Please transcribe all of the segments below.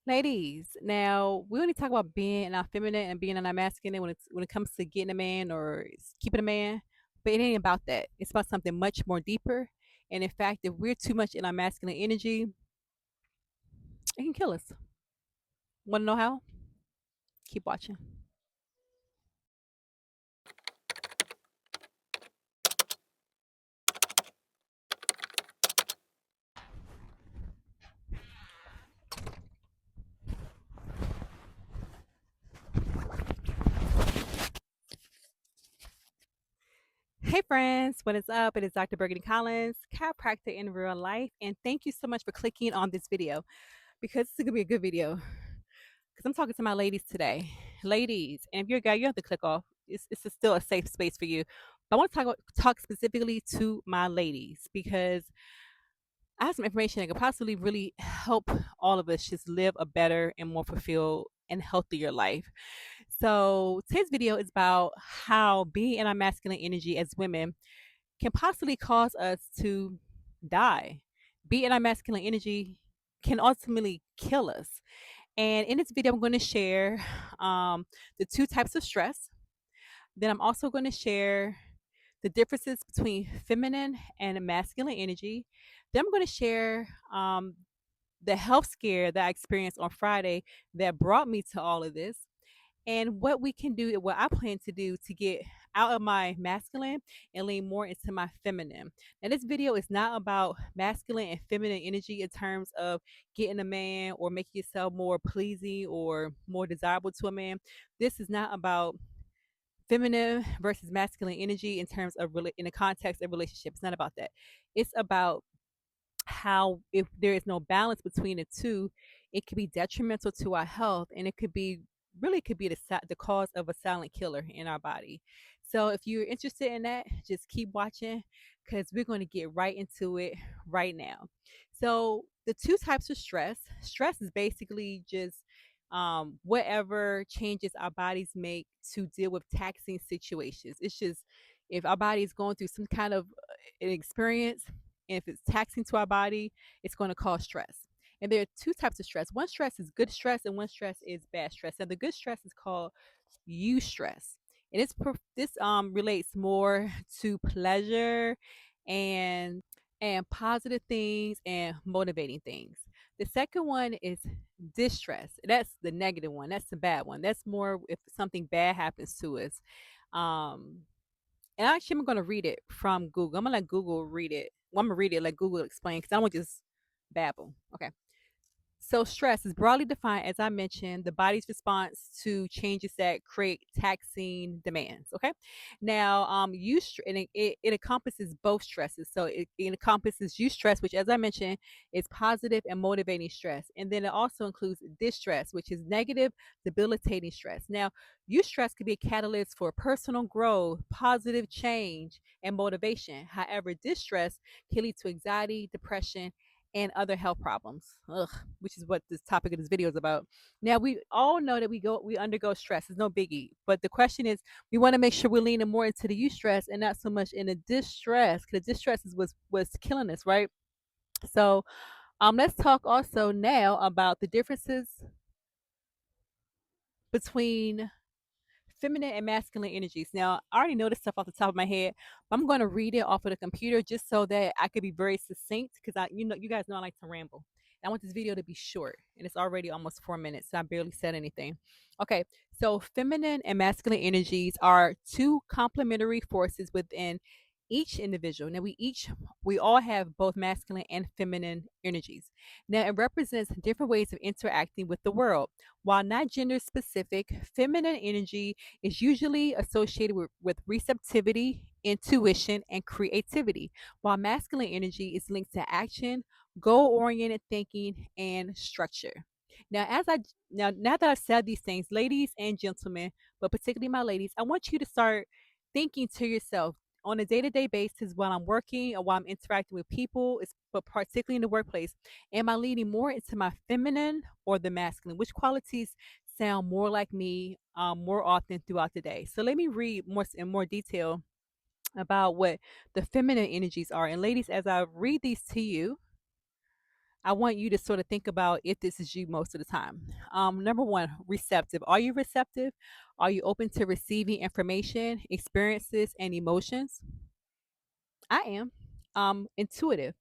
Ladies, now we only talk about being in our feminine and being in our masculine when it comes to getting a man or keeping a man, but it ain't about that. It's about something much more deeper. And in fact, if we're too much in our masculine energy, it can kill us. Want to know how? Keep watching. Hey friends, what is up? It is Dr. Burgandi Collins, chiropractor in real life, and thank you so much for clicking on this video because it's gonna be a good video. Because I'm talking to my ladies today, ladies, and if you're a guy, you have to click off. It's still a safe space for you. But I want to talk specifically to my ladies because I have some information that could possibly really help all of us just live a better and more fulfilled and healthier life. So today's video is about how being in our masculine energy as women can possibly cause us to die. Being in our masculine energy can ultimately kill us. And in this video, I'm going to share the two types of stress. Then I'm also going to share the differences between feminine and masculine energy. Then I'm going to share the health scare that I experienced on Friday that brought me to all of this and what we can do, what I plan to do to get out of my masculine and lean more into my feminine. Now, this video is not about masculine and feminine energy in terms of getting a man or making yourself more pleasing or more desirable to a man. This is not about feminine versus masculine energy in terms of in the context of relationships. It's not about that. It's about how if there is no balance between the two, it could be detrimental to our health, and it could be really could be the cause of a silent killer in our body. So if you're interested in that, just keep watching because we're going to get right into it right now. So the two types of stress is basically just whatever changes our bodies make to deal with taxing situations. It's just if our body is going through some kind of an experience, and if it's taxing to our body, it's going to cause stress. And there are two types of stress. One stress is good stress, and one stress is bad stress. And the good stress is called eustress, and this relates more to pleasure and positive things and motivating things. The second one is distress. That's the negative one. That's the bad one. That's more if something bad happens to us. Um, and actually, I'm going to read it from Google. I'm going to let Google read it. Well, I'm going to read it, let Google explain, because I don't want to just babble. Okay. So, stress is broadly defined, as I mentioned, the body's response to changes that create taxing demands. Okay. Now, and it encompasses both stresses. So, it encompasses eustress, which, as I mentioned, is positive and motivating stress. And then it also includes distress, which is negative, debilitating stress. Now, eustress could be a catalyst for personal growth, positive change, and motivation. However, distress can lead to anxiety, depression, and other health problems. Ugh, which is what this topic of this video is about. Now we all know that we undergo stress. It's no biggie. But the question is we want to make sure we're leaning more into the eustress and not so much in the distress. Because the distress is was killing us, right? So let's talk also now about the differences between feminine and masculine energies. Now, I already know this stuff off the top of my head, but I'm going to read it off of the computer just so that I could be very succinct because you guys know I like to ramble. I want this video to be short, and it's already almost 4 minutes, so I barely said anything. Okay, so feminine and masculine energies are two complementary forces within each individual. Now, we all have both masculine and feminine energies. Now, it represents different ways of interacting with the world. While not gender specific, feminine energy is usually associated with receptivity, intuition, and creativity, while masculine energy is linked to action, goal oriented thinking, and structure. Now, now that I've said these things, ladies and gentlemen, but particularly my ladies, I want you to start thinking to yourself on a day-to-day basis while I'm working or while I'm interacting with people, but particularly in the workplace, am I leaning more into my feminine or the masculine? Which qualities sound more like me more often throughout the day? So let me read more in more detail about what the feminine energies are. And ladies, as I read these to you, I want you to sort of think about if this is you most of the time. Number one, receptive. Are you receptive? Are you open to receiving information, experiences, and emotions? I am. Intuitive.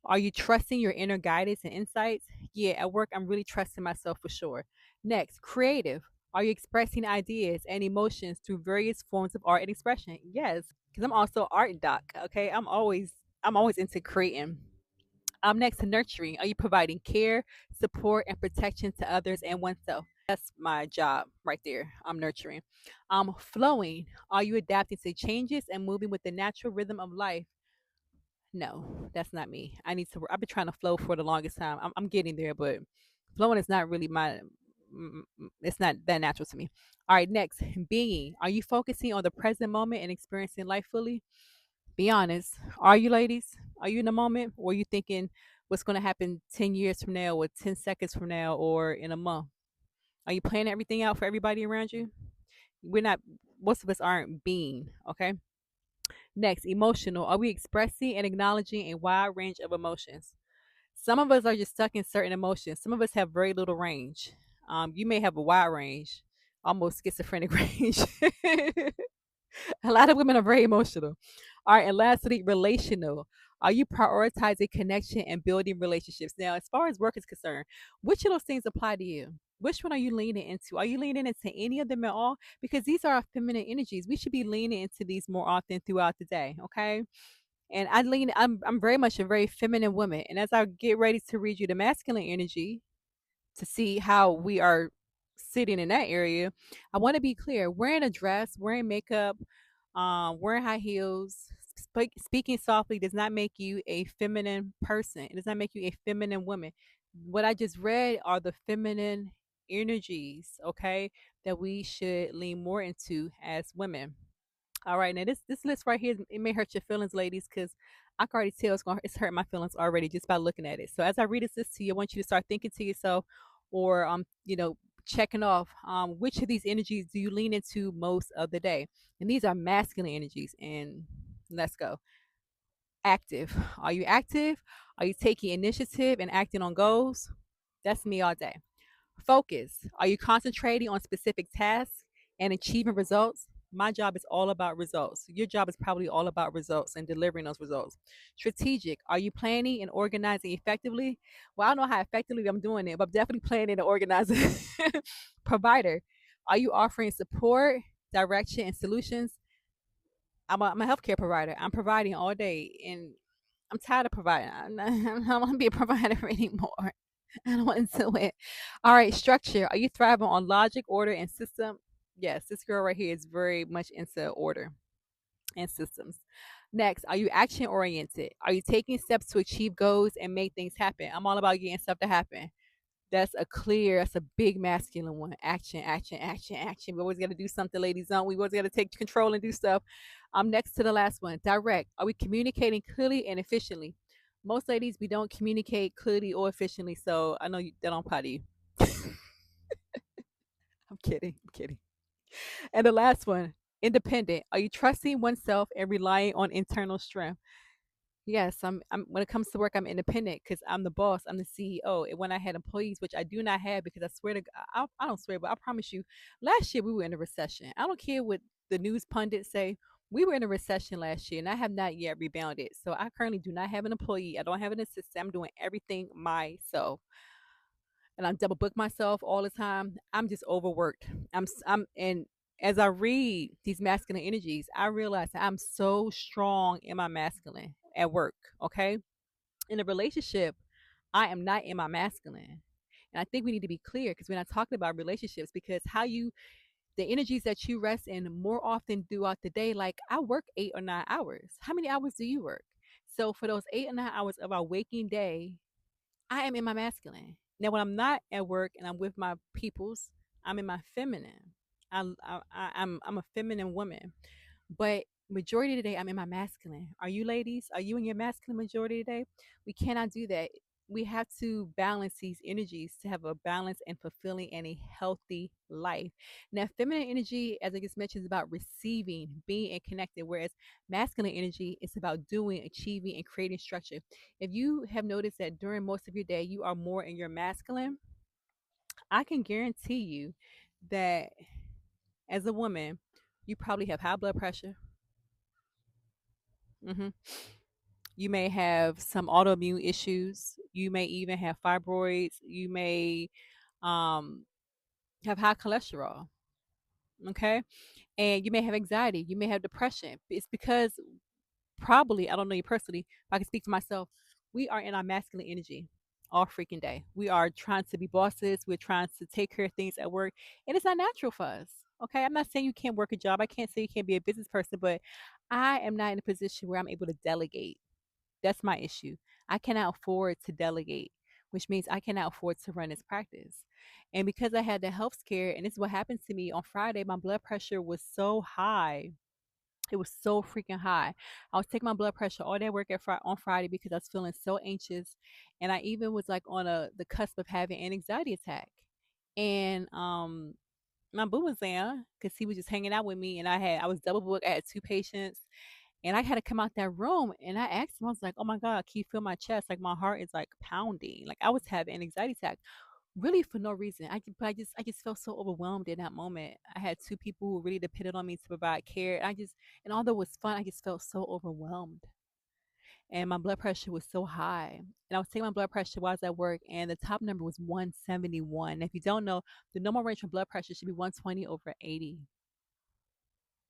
Are you trusting your inner guidance and insights? Yeah, at work, I'm really trusting myself for sure. Next, creative. Are you expressing ideas and emotions through various forms of art and expression? Yes, because I'm also art doc. Okay, I'm always into creating. Next to nurturing. Are you providing care, support, and protection to others and oneself? That's my job right there. I'm nurturing. Flowing. Are you adapting to changes and moving with the natural rhythm of life? No, that's not me. I need to. I've been trying to flow for the longest time. I'm getting there, but flowing is not really my. It's not that natural to me. All right, next, being. Are you focusing on the present moment and experiencing life fully? Be honest. Are you, ladies? Are you in the moment, or are you thinking what's going to happen 10 years from now, or 10 seconds from now, or in a month? Are you planning everything out for everybody around you? We're not. Most of us aren't being. Okay. Next, emotional. Are we expressing and acknowledging a wide range of emotions? Some of us are just stuck in certain emotions. Some of us have very little range. You may have a wide range, almost schizophrenic range. A lot of women are very emotional. All right, and lastly, relational. Are you prioritizing connection and building relationships? Now, as far as work is concerned, which of those things apply to you? Which one are you leaning into? Are you leaning into any of them at all? Because these are our feminine energies. We should be leaning into these more often throughout the day. Okay. And I'm very much a very feminine woman. And as I get ready to read you the masculine energy, to see how we are sitting in that area, I want to be clear. Wearing a dress, wearing makeup, wearing high heels, speaking softly does not make you a feminine person. It does not make you a feminine woman. What I just read are the feminine energies, okay, that we should lean more into as women. All right, now this list right here, it may hurt your feelings, ladies, because I can already tell it's hurt my feelings already just by looking at it. So as I read this to you, I want you to start thinking to yourself, or checking off which of these energies do you lean into most of the day. And these are masculine energies. And let's go. Active. Are you active? Are you taking initiative and acting on goals? That's me all day. Focus. Are you concentrating on specific tasks and achieving results? My job is all about results. Your job is probably all about results and delivering those results. Strategic. Are you planning and organizing effectively? Well, I don't know how effectively I'm doing it, but I'm definitely planning and organizing. Provider. Are you offering support, direction, and solutions? I'm a healthcare provider. I'm providing all day, and I'm tired of providing. I don't want to be a provider anymore. I don't want to do it. All right, structure. Are you thriving on logic, order, and system? Yes, this girl right here is very much into order and systems. Next, are you action oriented? Are you taking steps to achieve goals and make things happen? I'm all about getting stuff to happen. That's a big masculine one. Action, action, action, action. We always got to do something, ladies. Don't we? We always got to take control and do stuff. Next to the last one, direct. Are we communicating clearly and efficiently? Most ladies, we don't communicate clearly or efficiently. So I know that don't apply to you. I'm kidding. I'm kidding. And the last one, independent. Are you trusting oneself and relying on internal strength? Yes, I'm. When it comes to work, I'm independent because I'm the boss. I'm the CEO. And when I had employees, which I do not have, because I swear to God, I don't swear, but I promise you, last year we were in a recession. I don't care what the news pundits say. We were in a recession last year, and I have not yet rebounded. So I currently do not have an employee. I don't have an assistant. I'm doing everything myself, and I'm double book myself all the time. I'm just overworked. And as I read these masculine energies, I realize that I'm so strong in my masculine at work. Okay, in a relationship, I am not in my masculine. And I think we need to be clear because we're not talking about relationships, because the energies that you rest in more often throughout the day, like I work 8 or 9 hours. How many hours do you work? So for those 8 or 9 hours of our waking day, I am in my masculine. Now, when I'm not at work and I'm with my peoples, I'm in my feminine. I'm a feminine woman, but majority of the day I'm in my masculine. Are you, ladies? Are you in your masculine majority of the day? We cannot do that. We have to balance these energies to have a balanced and fulfilling and a healthy life. Now, feminine energy, as I just mentioned, is about receiving, being and connected, whereas masculine energy is about doing, achieving, and creating structure. If you have noticed that during most of your day you are more in your masculine, I can guarantee you that as a woman, you probably have high blood pressure. Hmm. You may have some autoimmune issues. You may even have fibroids. You may um, have high cholesterol. Okay. And you may have anxiety. You may have depression. It's because probably, I don't know you personally, if I can speak for myself, we are in our masculine energy all freaking day. We are trying to be bosses. We're trying to take care of things at work. And it's not natural for us. Okay. I'm not saying you can't work a job. I can't say you can't be a business person, but I am not in a position where I'm able to delegate. That's my issue. I cannot afford to delegate, which means I cannot afford to run this practice. And because I had the health scare, and this is what happened to me on Friday, my blood pressure was so high. It was so freaking high. I was taking my blood pressure all day at work on Friday because I was feeling so anxious, and I even was like on the cusp of having an anxiety attack. And my boo was there because he was just hanging out with me, and I was double booked. I had two patients, and I had to come out that room, and I asked him, I was like, "Oh my God, can you feel my chest? Like my heart is like pounding. Like I was having an anxiety attack, really for no reason. I just felt so overwhelmed in that moment. I had two people who really depended on me to provide care. And although it was fun, I just felt so overwhelmed, and my blood pressure was so high. And I was taking my blood pressure while I was at work, and the top number was 171. If you don't know, the normal range for blood pressure should be 120 over 80.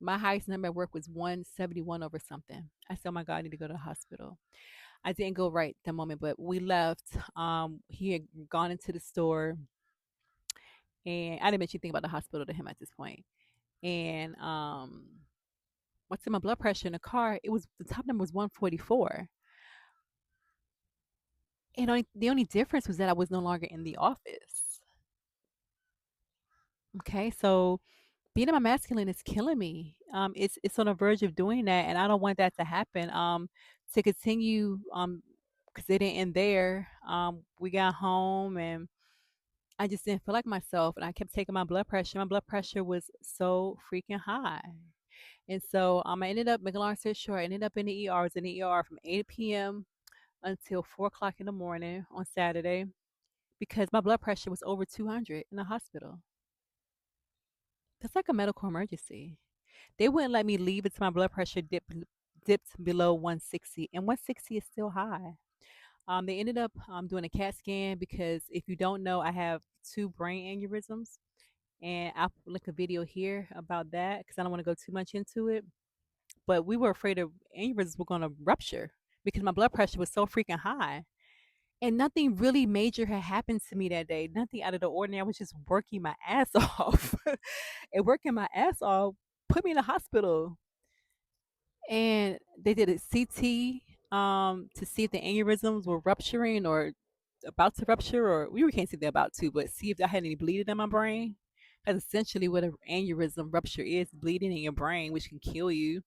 My highest number at work was 171 over something. I said, "Oh my God, I need to go to the hospital." I didn't go right that moment, but we left. He had gone into the store, and I didn't mention anything about the hospital to him at this point. And what's in my blood pressure in the car? It was the top number was 144. And the only difference was that I was no longer in the office. Okay, so being in my masculine is killing me. It's on the verge of doing that, and I don't want that to happen. To continue, because it didn't end there. We got home, and I just didn't feel like myself, and I kept taking my blood pressure. My blood pressure was so freaking high, and so I ended up making a long story short. I ended up in the ER. I was in the ER from 8 p.m. until 4 o'clock in the morning on Saturday because my blood pressure was over 200 in the hospital. That's like a medical emergency. They wouldn't let me leave until my blood pressure dipped below 160, and 160 is still high. They ended up doing a CAT scan because if you don't know, I have two brain aneurysms, and I'll link a video here about that because I don't want to go too much into it. But we were afraid of aneurysms were going to rupture because my blood pressure was so freaking high. And nothing really major had happened to me that day. Nothing out of the ordinary. I was just working my ass off. And working my ass off put me in the hospital. And they did a CT to see if the aneurysms were rupturing or about to rupture, or we can't see they're about to, but see if I had any bleeding in my brain. That's essentially what an aneurysm rupture is, bleeding in your brain, which can kill you,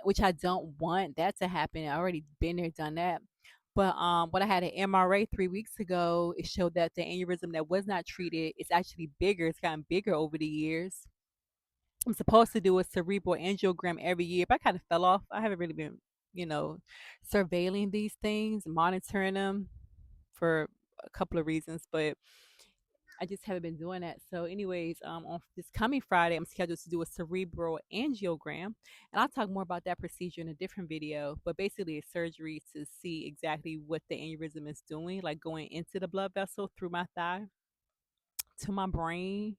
which I don't want that to happen. I already been there, done that. But when I had an MRA 3 weeks ago, it showed that the aneurysm that was not treated is actually bigger. It's gotten bigger over the years. I'm supposed to do a cerebral angiogram every year, but I kind of fell off. I haven't really been, you know, surveilling these things, monitoring them for a couple of reasons, but I just haven't been doing that. So, anyways, on this coming Friday, I'm scheduled to do a cerebral angiogram, and I'll talk more about that procedure in a different video. But basically, it's surgery to see exactly what the aneurysm is doing, like going into the blood vessel through my thigh to my brain.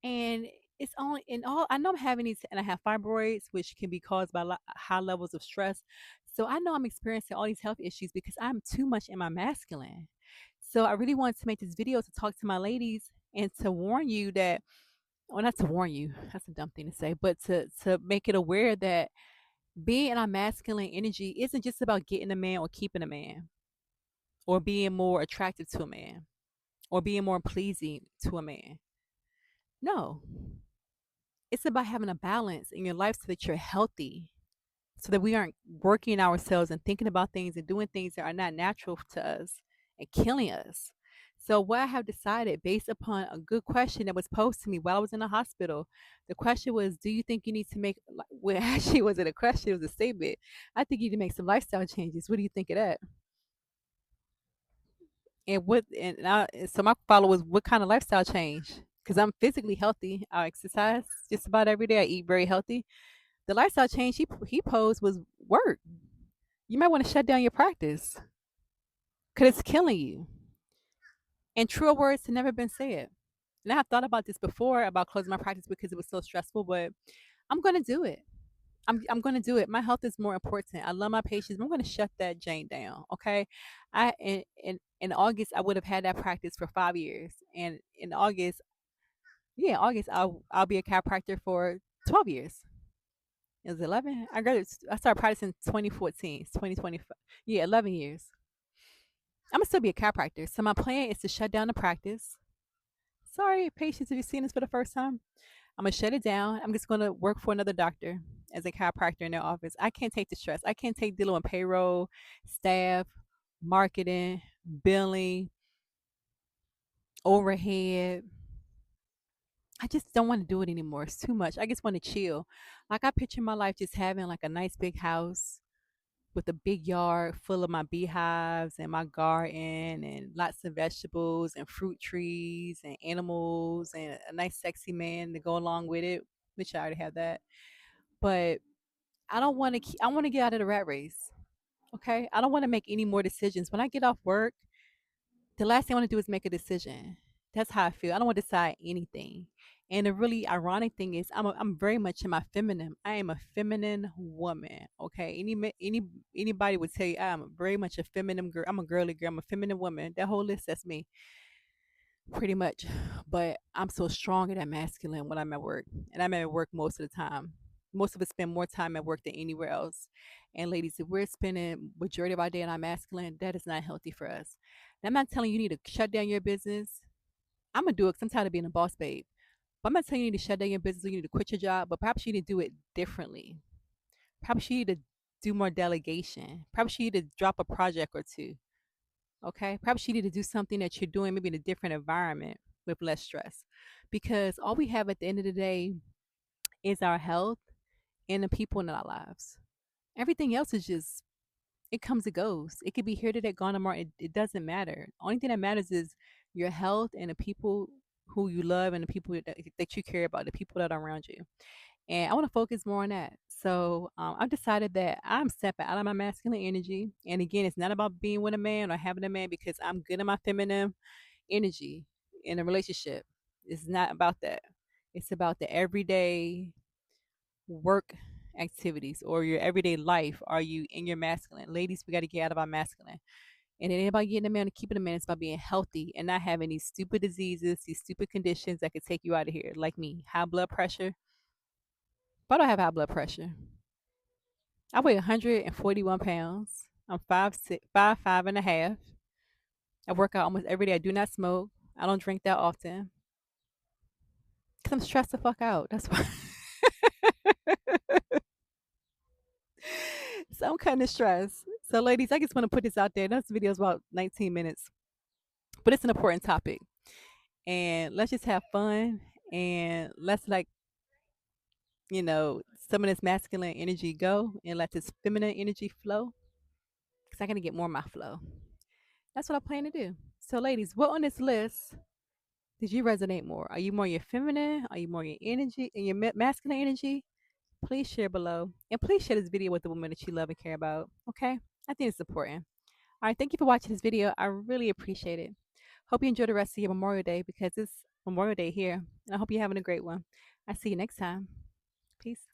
And it's only in all I know I'm having these, and I have fibroids, which can be caused by high levels of stress. So I know I'm experiencing all these health issues because I'm too much in my masculine. So I really wanted to make this video to talk to my ladies and to warn you that, well, not to warn you, that's a dumb thing to say, but to make it aware that being in our masculine energy isn't just about getting a man or keeping a man or being more attractive to a man or being more pleasing to a man. No, it's about having a balance in your life so that you're healthy, so that we aren't working ourselves and thinking about things and doing things that are not natural to us and killing us. So, what I have decided based upon a good question that was posed to me while I was in the hospital, the question was, do you think you need to make, well, actually, it wasn't a question, it was a statement. I think you need to make some lifestyle changes. What do you think of that? So my follow was, what kind of lifestyle change? Because I'm physically healthy. I exercise just about every day. I eat very healthy. The lifestyle change he posed was work. You might want to shut down your practice because it's killing you. And truer words have never been said. And I have thought about this before about closing my practice because it was so stressful, but I'm going to do it. I'm going to do it. My health is more important. I love my patients. I'm going to shut that Jane down. Okay. In August, I would have had that practice for 5 years. And in August, yeah, August, I'll be a chiropractor for 12 years. It was 11. I started practicing in 2014. It's 2025. Yeah, 11 years. I'm gonna still be a chiropractor. So my plan is to shut down the practice. Sorry, patients, if you've seen this for the first time, I'm gonna shut it down. I'm just gonna work for another doctor as a chiropractor in their office. I can't take the stress. I can't take dealing with payroll, staff, marketing, billing, overhead. I just don't want to do it anymore. It's too much. I just want to chill. Like I picture my life just having like a nice big house with a big yard full of my beehives and my garden and lots of vegetables and fruit trees and animals and a nice sexy man to go along with it, which I already have that. But I don't want to I want to get out of the rat race. Okay? I don't want to make any more decisions. When I get off work, the last thing I want to do is make a decision. That's how I feel. I don't want to decide anything. And the really ironic thing is, I'm very much in my feminine. I am a feminine woman. Okay, anybody would tell you I'm very much a feminine girl. I'm a girly girl. I'm a feminine woman. That whole list, that's me, pretty much. But I'm so strong in that masculine when I'm at work, and I'm at work most of the time. Most of us spend more time at work than anywhere else. And ladies, if we're spending majority of our day in our masculine, that is not healthy for us. And I'm not telling you need to shut down your business. I'm gonna do it because I'm tired of being a boss babe. But I'm not telling you need to shut down your business or you need to quit your job, but perhaps you need to do it differently. Perhaps you need to do more delegation. Perhaps you need to drop a project or two. Okay. Perhaps you need to do something that you're doing maybe in a different environment with less stress. Because all we have at the end of the day is our health and the people in our lives. Everything else is just, it comes and goes. It could be here today, gone tomorrow. It doesn't matter. Only thing that matters is your health and the people who you love and the people that you care about, the people that are around you. And I want to focus more on that. So I've decided that I'm stepping out of my masculine energy. And again, it's not about being with a man or having a man because I'm good in my feminine energy in a relationship. It's not about that. It's about the everyday work activities or your everyday life. Are you in your masculine? Ladies, we got to get out of our masculine. And it ain't about getting a man or keeping a man. It's about being healthy and not having these stupid diseases, these stupid conditions that could take you out of here. Like me, high blood pressure. But I don't have high blood pressure. I weigh 141 pounds. I'm 5'6", 5'5" and a half. I work out almost every day. I do not smoke. I don't drink that often because I'm stressed the fuck out. That's why. So I'm kind of stressed. So, ladies, I just want to put this out there. This video is about 19 minutes, but it's an important topic. And let's just have fun and let's, like, some of this masculine energy go and let this feminine energy flow because I got to get more of my flow. That's what I plan to do. So, ladies, what on this list did you resonate more? Are you more your feminine? Are you more your energy and your masculine energy? Please share below. And please share this video with the woman that you love and care about. Okay? I think it's important. All right. Thank you for watching this video. I really appreciate it. Hope you enjoy the rest of your Memorial Day because it's Memorial Day here. And I hope you're having a great one. I'll see you next time. Peace.